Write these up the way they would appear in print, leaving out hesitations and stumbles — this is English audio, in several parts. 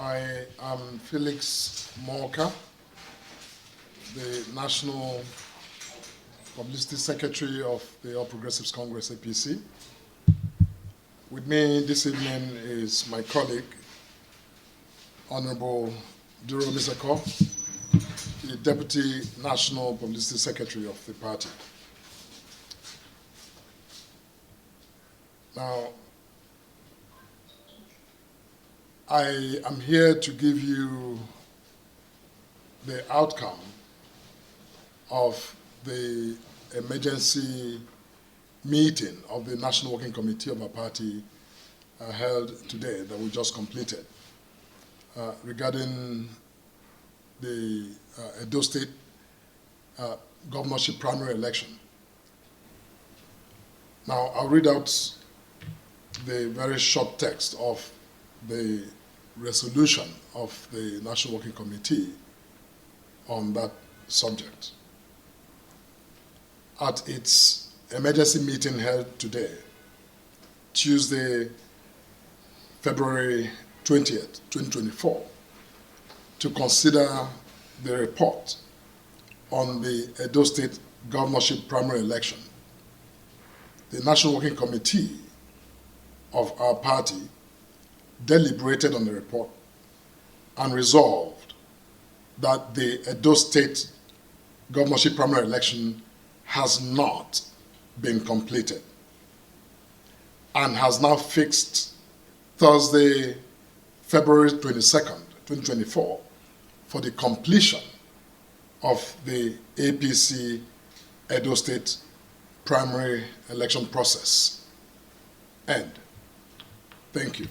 I am Felix Morka, the National Publicity Secretary of the All Progressives Congress, APC. With me this evening is my colleague, Honorable Duro Misako, the Deputy National Publicity Secretary of the party. Now, I am here to give you the outcome of the emergency meeting of the National Working Committee of our party held today that we just completed regarding the Edo State governorship primary election. Now, I'll read out the very short text of the resolution of the National Working Committee on that subject. At its emergency meeting held today, Tuesday, February 20th, 2024, to consider the report on the Edo State governorship primary election, the National Working Committee of our party deliberated on the report and resolved that the Edo State governorship primary election has not been completed and has now fixed Thursday, February 22nd, 2024 for the completion of the APC Edo State primary election process. End. Thank you.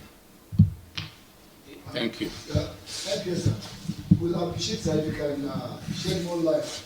Thank you. Thank you, sir. We'll appreciate that you can shed more light.